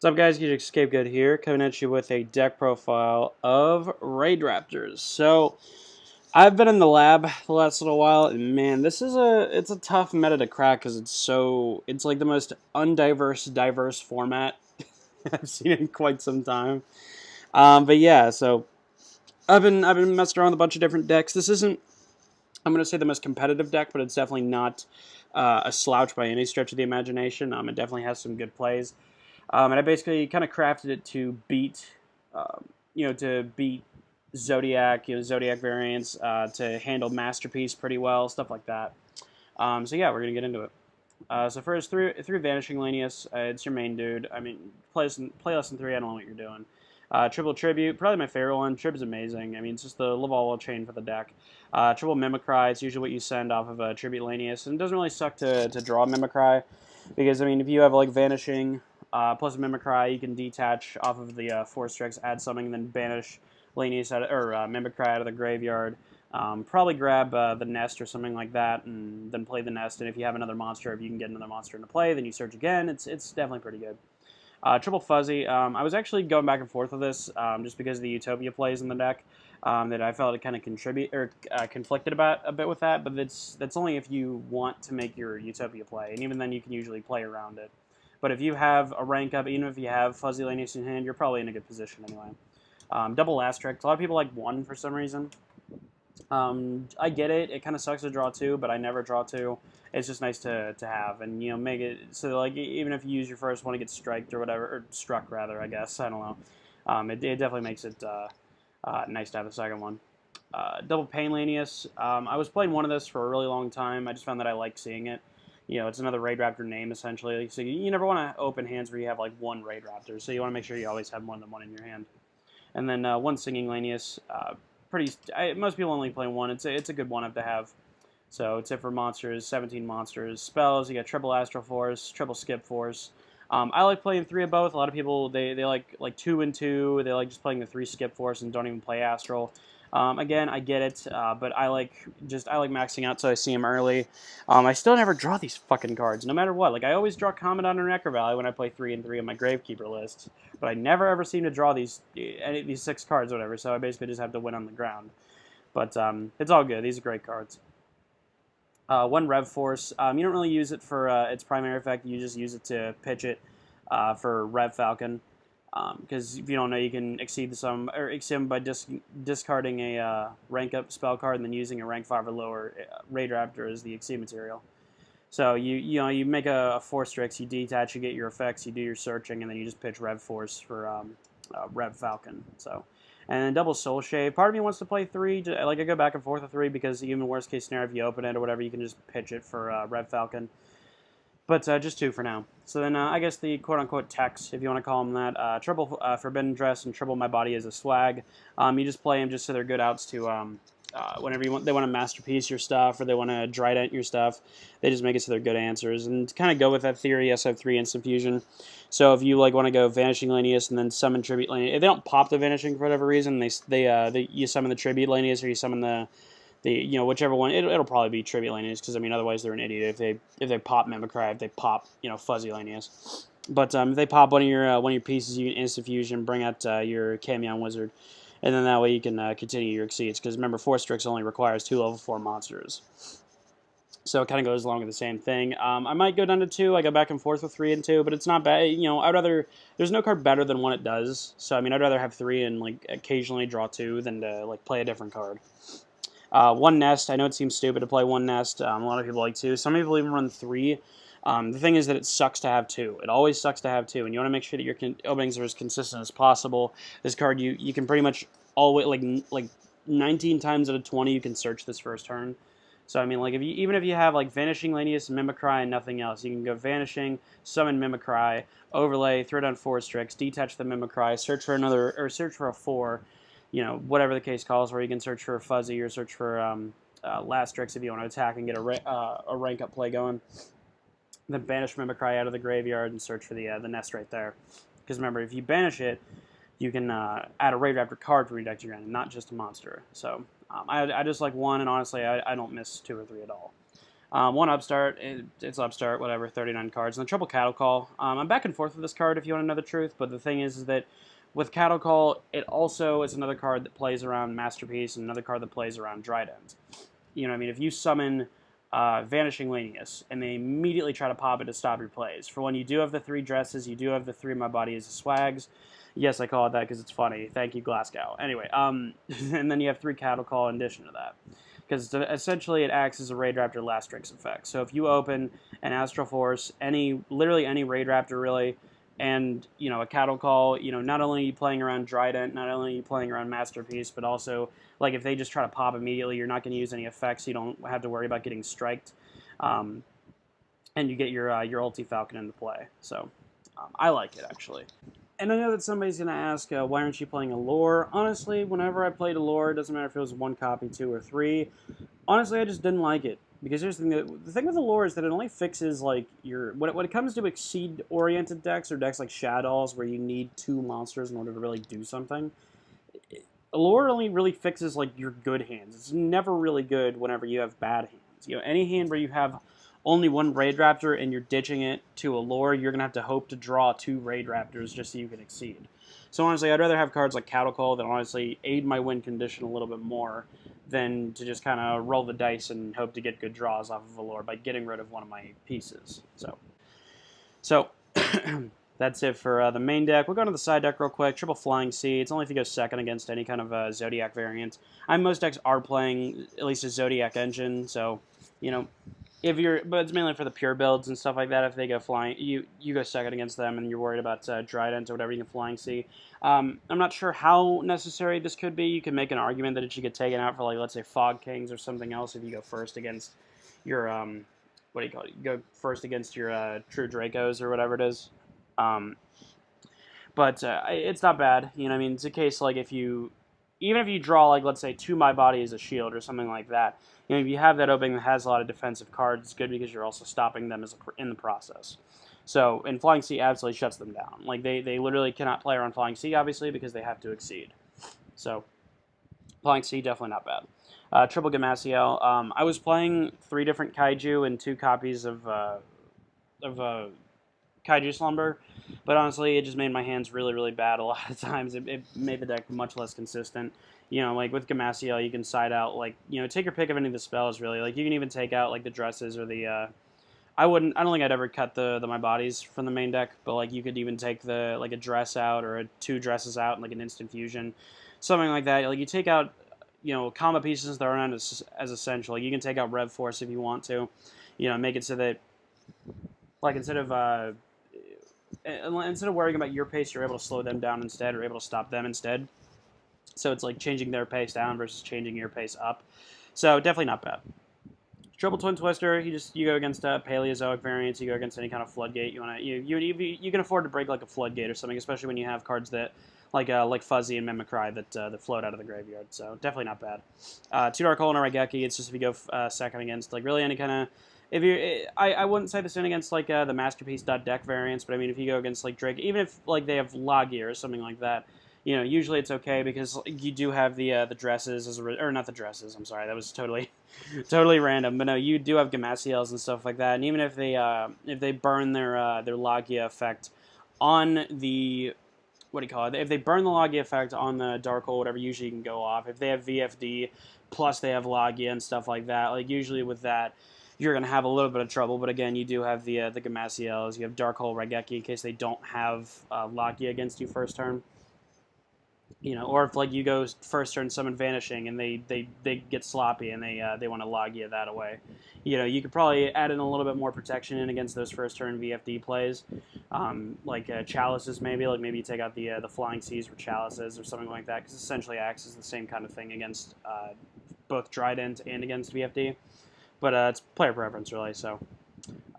What's up, guys? Geek Scapegoat here, coming at you with a deck profile of Raidraptors. So, I've been in the lab the last little while, and man, it's a tough meta to crack because it's like the most diverse format I've seen in quite some time. But yeah, so I've been messing around with a bunch of different decks. This isn't, I'm gonna say, the most competitive deck, but it's definitely not a slouch by any stretch of the imagination. It definitely has some good plays. And I basically kind of crafted it to beat, to beat Zodiac, Zodiac variants, to handle Masterpiece pretty well, stuff like that. So yeah, we're gonna get into it. So first, through Vanishing Lanius, it's your main dude. I mean, play less than 3. I don't know what you're doing. Triple Tribute, probably my favorite one. Trib's amazing. I mean, it's just the Laval chain for the deck. Triple Mimicry, it's usually what you send off of Tribute Lanius, and it doesn't really suck to draw Mimicry, because I mean, if you have like Vanishing plus Mimicry, you can detach off of the Force Strix, add something, and then banish Lanius or Mimicry out of the graveyard. Probably grab the nest or something like that, and then play the nest. And if you have another monster, if you can get another monster into play, then you search again. It's definitely pretty good. Triple Fuzzy. I was actually going back and forth with this just because of the Utopia plays in the deck. That I felt it kind of conflicted about a bit with that, but that's only if you want to make your Utopia play, and even then you can usually play around it. But if you have a rank up, even if you have Fuzzy Lanius in hand, you're probably in a good position anyway. Double Lastrix. A lot of people like 1 for some reason. I get it. It kind of sucks to draw 2, but I never draw 2. It's just nice to have, and make it so like even if you use your first one to get striked or whatever, or struck rather, I guess. I don't know. It definitely makes it nice to have a second one. Double Pain Lanius. I was playing one of this for a really long time. I just found that I like seeing it. It's another Raidraptor name essentially. So you never want to open hands where you have like one Raidraptor. So you want to make sure you always have more than one in your hand. And then one Singing Lanius. Most people only play one. It's a good one up to have. So it's it for monsters, 17 monsters. Spells, you got triple Astral Force, triple Skip Force. I like playing 3 of both. A lot of people, they like 2 and 2. They like just playing the 3 Skip Force and don't even play Astral. Again, I get it, but I like maxing out so I see them early. I still never draw these fucking cards, no matter what. Like, I always draw Commandant or Necro Valley when I play 3 and 3 on my Gravekeeper list, but I never ever seem to draw these 6 cards or whatever, so I basically just have to win on the ground. But it's all good. These are great cards. 1 Rev Force. You don't really use it for its primary effect. You just use it to pitch it for Rev Falcon. Because if you don't know, you can exceed him by discarding a rank up spell card and then using a rank 5 or lower Raidraptor as the exceed material. So you make a Force Strix, you detach, you get your effects, you do your searching, and then you just pitch Rev Force for Rev Falcon. So, and then double Soul Shave. Part of me wants to play 3. Like, I go back and forth with 3 because even worst case scenario, if you open it or whatever, you can just pitch it for Rev Falcon. But just 2 for now. So then I guess the quote-unquote techs, if you want to call them that, triple Forbidden Dress and triple My Body as a swag. You just play them just so they're good outs to whenever they want to masterpiece your stuff or they want to dryden your stuff. They just make it so they're good answers. And to kind of go with that theory, yes, I have 3 Instant Fusion. So if you like want to go Vanishing Lanius and then summon Tribute Lanius, if they don't pop the Vanishing for whatever reason, you summon the Tribute Lanius or you summon the whichever one, it'll probably be Tribute Lanius, because I mean otherwise they're an idiot if they pop Mimicry, if they pop Fuzzy Lanius. But if they pop one of your pieces, you can Instant Fusion, bring out your Camion Wizard, and then that way you can continue your exceeds. Because remember, Force Strix only requires 2 level 4 monsters, so it kind of goes along with the same thing. I might go down to 2. I go back and forth with 3 and 2, but it's not bad. I'd rather, there's no card better than one it does. So I mean, I'd rather have 3 and like occasionally draw 2 than to like play a different card. 1 Nest. I know it seems stupid to play 1 Nest. A lot of people like 2. Some people even run 3. The thing is that it sucks to have 2. It always sucks to have 2, and you want to make sure that your openings are as consistent as possible. This card, you can pretty much always, like 19 times out of 20, you can search this first turn. So I mean, like even if you have like Vanishing Lanius and Mimicry and nothing else, you can go Vanishing, summon Mimicry, overlay, throw down 4 Strix, detach the Mimicry, search for a 4. Whatever the case calls, where you can search for a Fuzzy or search for Lastrix if you want to attack and get a rank up play going. Then banish Mimicry out of the graveyard and search for the nest right there. Because remember, if you banish it, you can add a Raidraptor card from your deck to your hand, not just a monster. So I just like 1, and honestly, I don't miss 2 or 3 at all. One upstart, it's upstart, whatever, 39 cards. And the triple cattle call. I'm back and forth with this card if you want to know the truth, but the thing is that with cattle call, it also is another card that plays around Masterpiece and another card that plays around Trident. You know what I mean? If you summon Vanishing Lanius and they immediately try to pop it to stop your plays. For when you do have the 3 dresses, you do have the 3 My Body is a Swags. Yes, I call it that because it's funny. Thank you, Glasgow. Anyway, and then you have 3 cattle call in addition to that. Because essentially it acts as a Raidraptor Last Strix effect. So if you open an Astral Force, literally any Raidraptor really, and a cattle call, not only are you playing around Trident, not only are you playing around Masterpiece, but also like if they just try to pop immediately, you're not going to use any effects. You don't have to worry about getting striked, and you get your ulti Falcon into play. So I like it actually. And I know that somebody's going to ask, why aren't you playing Allure? Honestly, whenever I played Allure, it doesn't matter if it was 1 copy, 2, or 3. Honestly, I just didn't like it. Because here's the thing with Allure is that it only fixes, like, when it comes to Exceed-oriented decks, or decks like Shadows, where you need 2 monsters in order to really do something, Allure only really fixes, like, your good hands. It's never really good whenever you have bad hands. Any hand where you have only 1 Raidraptor and you're ditching it to Allure, you're going to have to hope to draw 2 Raidraptors just so you can exceed. So honestly, I'd rather have cards like Cattle Call that honestly aid my win condition a little bit more than to just kind of roll the dice and hope to get good draws off of Allure by getting rid of one of my pieces. So that's it for the main deck. We'll go to the side deck real quick. Triple Flying Sea. It's only if you go second against any kind of Zodiac variant. Most decks are playing at least a Zodiac engine, so, but it's mainly for the pure builds and stuff like that. If they go flying, you go second against them, and you're worried about Trident or whatever, you can Flying Sea. I'm not sure how necessary this could be. You can make an argument that it should get taken out for, like, let's say Fog Kings or something else if you go first against your what do you call it? You go first against your True Dracos or whatever it is. But it's not bad. You know what I mean? It's a case like even if you draw, like, let's say 2 My Body as a shield or something like that, if you have that opening that has a lot of defensive cards, it's good because you're also stopping them in the process. So, and Flying Sea absolutely shuts them down. Like, they literally cannot play around Flying Sea, obviously, because they have to exceed. So, Flying Sea, definitely not bad. Triple Gamasiel. I was playing 3 different Kaiju and 2 copies of Kaiju Slumber, but honestly, it just made my hands really, really bad a lot of times. It made the deck much less consistent. Like with Gamasiel, you can side out, like, take your pick of any of the spells, really. Like, you can even take out, like, the dresses or the, I don't think I'd ever cut the My Bodies from the main deck, but, like, you could even take like, a dress out or 2 dresses out and, like, an instant fusion. Something like that. Like, you take out, combo pieces that aren't as essential. Like, you can take out Rev Force if you want to, make it so that, like, instead of worrying about your pace, you're able to slow them down instead, or able to stop them instead. So it's like changing their pace down versus changing your pace up. So definitely not bad. Triple Twin Twister, you go against Paleozoic variants, you go against any kind of Floodgate. You can afford to break like a Floodgate or something, especially when you have cards that like Fuzzy and Mimicry that float out of the graveyard. So definitely not bad. 2 Dark Hole and a Raigeki. It's just if you go second against like really any kind of. If you, I wouldn't say this in against like the Masterpiece deck variants, but I mean if you go against like Drake, even if like they have Logia or something like that, usually it's okay because you do have the dresses or not the dresses. I'm sorry, that was totally random. But no, you do have Gamasiels and stuff like that, and even if they burn their Logia effect on the if they burn the Logia effect on the Dark Hole, whatever, usually you can go off. If they have VFD plus they have Logia and stuff like that, like usually with that, you're going to have a little bit of trouble. But again, you do have the Gamasiels, you have Dark Hole Raigeki in case they don't have Logia against you first turn. Or if like you go first turn summon Vanishing and they get sloppy and they want to Logia that away. You could probably add in a little bit more protection in against those first turn VFD plays, like Chalices maybe. Like maybe you take out the Flying Seas or Chalices or something like that, because essentially acts as the same kind of thing against both Trident and against VFD. But it's player preference really. So.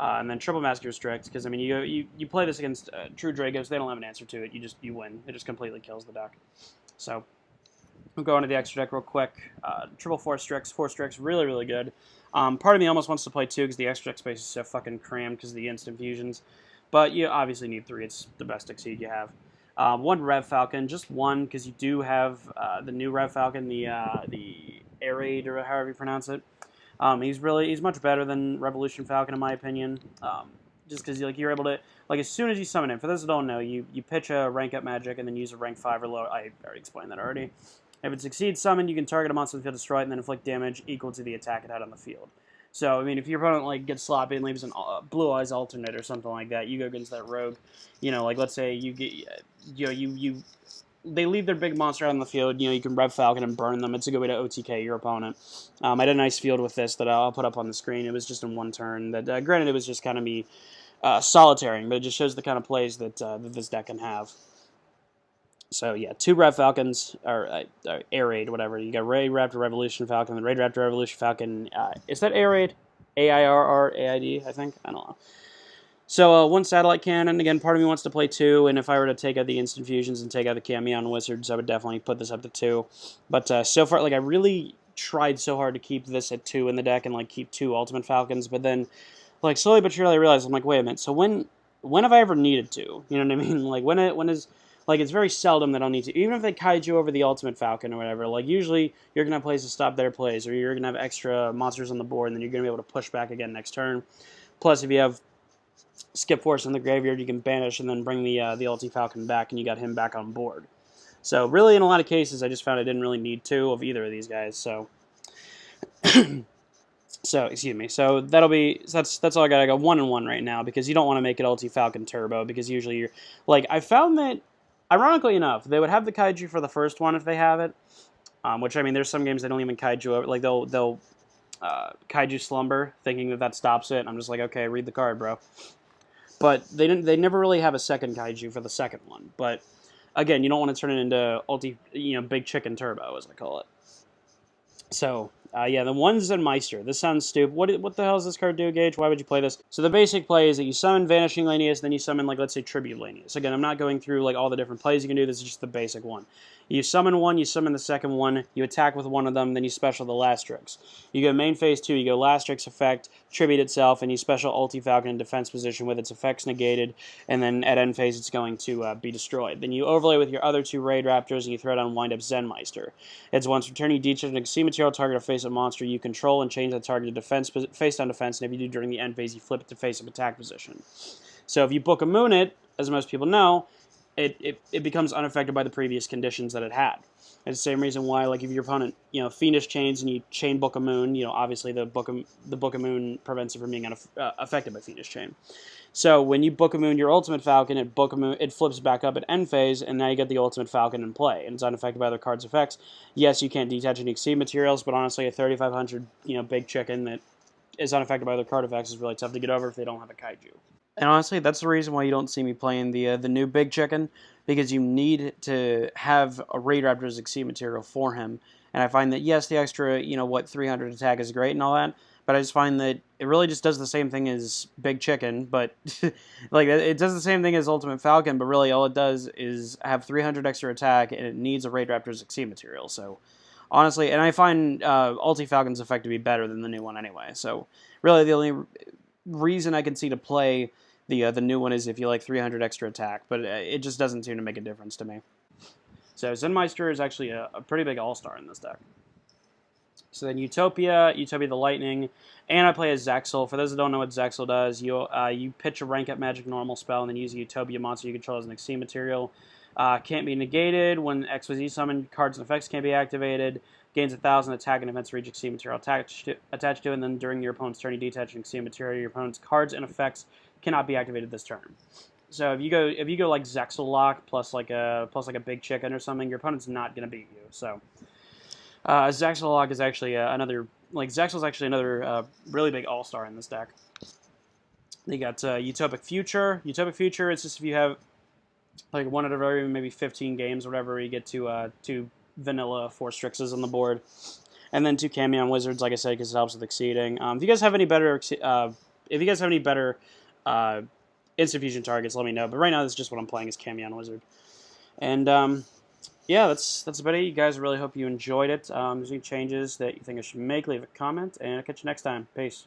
And then Triple Master Restrict, because I mean you play this against True Dragos, they don't have an answer to it. You win. It just completely kills the deck. So we'll go into the extra deck real quick. Triple Force Strix, really really good. Part of me almost wants to play 2 because the extra deck space is so fucking crammed because of the instant fusions. But you obviously need 3. It's the best Exceed you have. 1 Rev Falcon, just 1 because you do have the new Rev Falcon, the Air Raid or however you pronounce it. He's much better than Revolution Falcon in my opinion. Just because you're able to, like, as soon as you summon him, for those that don't know, you pitch a rank up magic and then use a rank 5 or lower. I already explained that already. If it succeeds summon, you can target a monster in the field, destroy it, and then inflict damage equal to the attack it had on the field. So, I mean, if your opponent, like, gets sloppy and leaves an Blue Eyes alternate or something like that, you go against that rogue. Like, let's say you get, they leave their big monster out on the field, you can Rev Falcon and burn them. It's a good way to OTK your opponent. I had a nice field with this that I'll put up on the screen. It was just in one turn. That granted, it was just kind of me solitarying, but it just shows the kind of plays that, that this deck can have. So, yeah, 2 Rev Falcons, or Air Raid, whatever. You got Raidraptor Revolution Falcon, the Raidraptor Revolution Falcon. Is that Air Raid? AIRRAID, I think? I don't know. So, 1 Satellite Cannon. Again, part of me wants to play 2, and if I were to take out the Instant Fusions and take out the Camion Wizards, I would definitely put this up to 2. But so far, like, I really tried so hard to keep this at 2 in the deck and, like, keep 2 Ultimate Falcons, but then, like, slowly but surely I realized, I'm like, wait a minute, so when have I ever needed to? You know what I mean? Like, when is... Like, it's very seldom that I'll need to. Even if they kaiju over the Ultimate Falcon or whatever, like, usually you're going to have plays to stop their plays, or you're going to have extra monsters on the board, and then you're going to be able to push back again next turn. Plus, if you have Skip Force in the graveyard, you can banish and then bring the Ulti Falcon back, and you got him back on board. So, really, in a lot of cases, I just found I didn't really need 2 of either of these guys, so... So, excuse me. So that's all I got. I got 1 and 1 right now because you don't want to make it Ulti Falcon Turbo because usually you're like I found that ironically enough they would have the kaiju for the first one if they have it, which I mean there's some games they don't even kaiju over, like they'll kaiju Slumber thinking that stops it. And I'm just like, okay, read the card, bro. But they never really have a second kaiju for the second one. But again, you don't want to turn it into Ulti, Big Chicken Turbo as I call it. So. Yeah, the 1 Zenmeister. This sounds stupid. What the hell does this card do, Gage? Why would you play this? So the basic play is that you summon Vanishing Lanius, then you summon, like, let's say, Tribute Lanius. Again, I'm not going through, like, all the different plays you can do. This is just the basic one. You summon 1, you summon the second one, you attack with one of them, then you special the Lastrix. You go main phase 2, you go Lastrix effect, Tribute itself, and you special Ulti Falcon in defense position with its effects negated, and then at end phase it's going to be destroyed. Then you overlay with your other 2 Raidraptors, and you throw down Wind Up Zenmeister. It's once returning each of an Exceed material target or face up monster you control and change that target to defense, face down defense, and if you do during the end phase, you flip it to face up attack position. So if you Book a Moon it, as most people know, it becomes unaffected by the previous conditions that it had. It's the same reason why, like, if your opponent, Fiendish chains and you chain Book a Moon, obviously the Book a Moon prevents it from being affected by Fiendish chain. So when you Book a Moon your Ultimate Falcon, it flips back up at end phase, and now you get the Ultimate Falcon in play, and it's unaffected by other cards' effects. Yes, you can't detach any Exceed materials, but honestly, a 3500, Big Chicken that is unaffected by other card effects is really tough to get over if they don't have a kaiju. And honestly, that's the reason why you don't see me playing the new Big Chicken, because you need to have a Raidraptor's Exceed material for him. And I find that, yes, the extra, 300 attack is great and all that, but I just find that it really just does the same thing as Big Chicken, but, like, it does the same thing as Ultimate Falcon, but really all it does is have 300 extra attack, and it needs a Raidraptor's Exceed material, so... Honestly, and I find Ulti Falcon's effect to be better than the new one anyway, so really the only reason I can see to play the new one is if you like 300 extra attack, but it just doesn't seem to make a difference to me. So Zenmeister is actually a pretty big all-star in this deck. So then Utopia the Lightning, and I play as Zexal. For those that don't know what Zexal does, you pitch a rank up magic normal spell and then use a Utopia monster you control as an Exceed material. Can't be negated. When XYZ summon cards and effects can't be activated. Gains 1,000 attack and events reach Exceed material attached to it, and then during your opponent's turn you detach an Exceed material. Your opponent's cards and effects cannot be activated this turn. So if you go like Zexal Lock plus like a Big Chicken or something, your opponent's not going to beat you. So Zexal Lock is actually another really big all-star in this deck. They got Utopic Future. Utopic Future, it's just if you have like one out of every maybe 15 games or whatever, you get to 2 vanilla 4 Strixes on the board. And then 2 Camion Wizards, like I said, because it helps with exceeding. If you guys have any better Instant Fusion targets, let me know. But right now, this is just what I'm playing is Camion Wizard. And yeah, that's about it. You guys, really hope you enjoyed it. If there's any changes that you think I should make, leave a comment, and I'll catch you next time. Peace.